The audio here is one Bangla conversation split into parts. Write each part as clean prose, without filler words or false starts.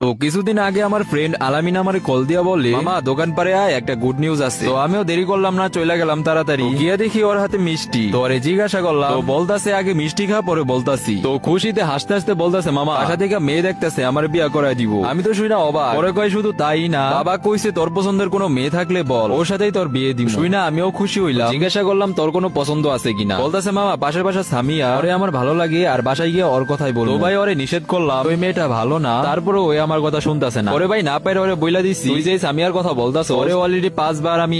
তো কিছুদিন আগে আমার ফ্রেন্ড আলামিন আমারে কল দিয়া বলে, মামা দোকান পারে আয়, একটা গুড নিউজ আছে। তো আমিও দেরি করলাম না, চলে গেলাম তাড়াতাড়ি। গিয়া দেখি ওর হাতে মিষ্টি। তো ওরে জিজ্ঞাসা করলাম, তো বলতাছে আগে মিষ্টি খা পরে বলতাছি। তো খুশিতে হাসতে হাসতে বলতাছে, মামা বাসা থেকে মেয়ে দেখতেছে, আমার বিয়া করায় দিব। আমি তো শুই না অবাক। পরে কয় শুধু তাই না, বাবা কইছে তোর পছন্দের কোনো মেয়ে থাকলে বল, ওর সাথেই তোর বিয়ে দিব। শুই না আমিও খুশি হইলাম। জিজ্ঞাসা করলাম তোর কোনো পছন্দ আছে কিনা। বলতাছে, মামা পাশের বাসা সামিয়া, ওরে আমার ভালো লাগে, আর বাসায় গিয়ে ওর কথাই বলবো। তো ভাই ওরে নিষেধ করলাম, ওই মেয়েটা ভালো না, তারপরে ওই আমার কথা শুনতাছে না। ওরে ভাই না পাইরে ওরে বইলা দিছি, তুই যে সামিয়ার কথা বলতাছ, ওরে অলরেডি 5 বার আমি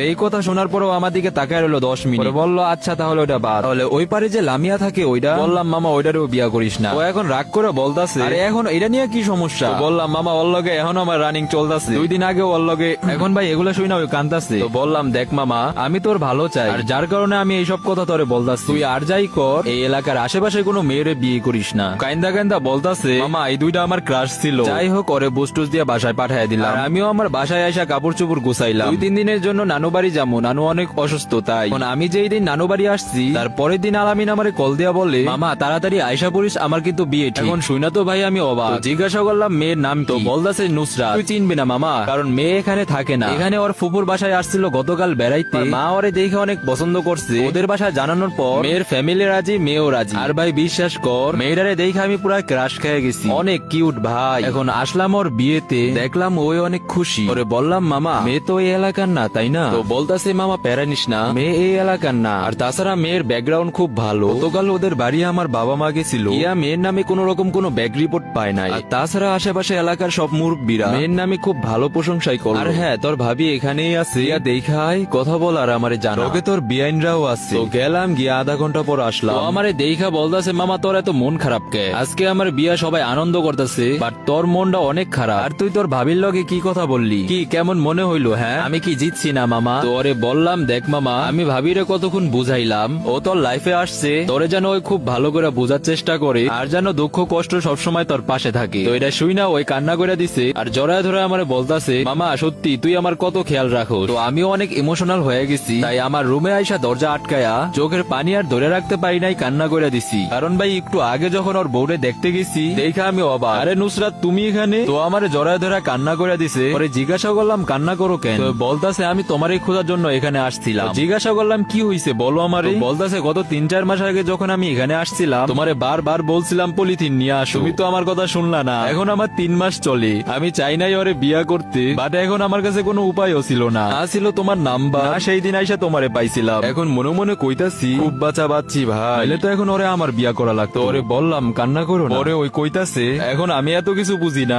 এই কথা শোনার পরেও আমার দিকে তাকায় রইলো 10 মিনিট। ওরে বললো আচ্ছা তাহলে ওটা বাদ। তাহলে ওই পারে যে লামিয়া থাকে ওইটা। বললাম মামা ওইটারও বিয়া করিস না। ও এখন রাগ করে বলতাছে, আরে এখন এটা নিয়ে কি সমস্যা। তো বললাম মামা ওর লগে এখন আমার রানিং চলতাছে, 2 দিন আগে ওর লগে। এখন ভাই এগুলা শুই না ওই কান্দাছে। তো বললাম দেখ মামা আমি তোর ভালো চাই, আর যার কারণে আমি এইসব কথা তোরে বলতাছি। তুই আর যাই কর, এই এলাকার আশেপাশে কোনো মেয়েরে বিয়ে করিস না। কাইন্দা কাইন্দা বলতাছে, মামা এই 2টা আমার ক্রাশ ছিল। যাই হোক ওরে বুস্টুস দিয়ে বাসায় পাঠায় দিলাম। আর আমিও আমার বাসায় আইসা কাপড় চোপড় গুছাইলাম। 2-3 দিনের জন্য নানু বাড়ি যাবো, নানু অনেক অসুস্থ। তাই এখন আমি যেই দিন নানু বাড়ি আসছি, তার পরের দিন আলামিন আমারে কল দিয়া বলে, মামা তাড়াতাড়ি আয়সা পড়িস, আমার কিন্তু বিয়ে ঠিক। এখন শুই না তো ভাই আমি অবাক। জিজ্ঞাসা করলাম মেয়ের নাম কি। তো বলতাছে নুসরাত। তুই চিনবি না মামা, কারণ মেয়ে এখানে থাকে না, এখানে ওর ফুপুর বাসায় আসছিল গতকাল বেড়াইতে। মা ওরে দেখে অনেক পছন্দ করছে। ওদের বাসায় জানানোর পর মেয়ের ফ্যামিলি রাজি, মেয়েও রাজি। আর ভাই বিশ্বাস কর, মেয়েটারে দেখে আমি পুরো ক্রাশ খেয়ে গেছি। অনেক কিউট ভাই। এখন আসলাম ওর বিয়েতে, দেখলাম ওই অনেক খুশি। ওরে বললাম, মামা মেয়ে তো এই এলাকার না তাই না। তো বলতাছে, মামা প্যারা নিস না, মেয়ে এই এলাকার না। আর তাছাড়া মেয়ের ব্যাকগ্রাউন্ড খুব ভালো। গতকাল ওদের বাড়ি আমার বাবা মা গেছিল, ইয়া মেয়ের নামে কোন রকম কোনো ব্যাক রিপোর্ট পায় নাই। আর তাছাড়া আশেপাশে এলাকার সব মুরব্বীরা মেয়ের নামে খুব ভালো প্রশংসাই করে। আর হ্যাঁ তোর ভাবি এখানেই আছে, ইয়া দেখাই কথা বল আর আমারে জানা। ওকে তোর বিআইনরাও আছে। তো গেলাম, গিয়ে আধা ঘন্টা পর আসলাম। তো আমারে দেখা বলতাছে, মামা তোর এত মন খারাপ কে? আজকে আমার বিয়া সবাই আনন্দ করতেছে, বাট তোর মনটা অনেক খারাপ। আর তুই তোর ভাবির লগে কি কথা বললি, কি কেমন মনে হইলো? হ্যাঁ আমি কি জিতছি না মামা? তো ওরে বললাম, দেখ মামা আমি ভাবিরে কতক্ষণ বুঝাইলাম, ও তোর লাইফে আসছে, তোরে যেন ওই খুব ভালো করে বোঝার চেষ্টা করে, আর যেন দুঃখ কষ্ট সবসময় তোর পাশে থাকে। তো এটা শুই না ওই কান্না করে দিছে, আর জড়ায় ধরে আমারে বলতাছে, মামা সত্যি তুই আমার কত খেয়াল রাখো। তো আমিও অনেক ইমোশনাল হয়ে গেছি, তাই আমার রুমে আইসা দরজা আটকায়া চোখের পানি আর ধরে রাখতে পারি নাই, কান্না করে দিছি। কারণ ভাই একটু আগে যখন ওর বউরে দেখতে গেছি, দেখা আমি অবাক। আরে নুসরাত তুমি এখানে? তো আমার জড়ায় ধরে কান্না করে দিছে। পরে জিজ্ঞাসা করলাম কান্না করো কেন? তো বলতাছে, আমি তোমারই খোঁজার জন্য এখানে আসছিলাম। জিজ্ঞাসা করলাম কি হইছে বলো আমারে। বলতাছে, গত 3-4 মাস আগে যখন আমি এখানে আসছিলাম, তোমারে বারবার বলছিলাম পলিথিন নিয়ে আসো, তুমি তো আমার কথা শুনলা না। এখন আমার 3 মাস চলে, আমি চাই নাই ওরে বিয়া করতে, বাট এখন আমার কাছে কোনো উপায়ও ছিল না। ছিল তোমার নাম্বার, সেই দিন আইসা তোমারে পাইছিলাম। এখন মনে মনে কইতাছি খুব বাঁচা বাচ্চি ভাই, তো এখন ওরে আমার বিয়া করা লাগতো। ওরে বললাম কান্না করো না। ওরে ওই কইতাছে, এখন আমি এত কিছু বুঝি না।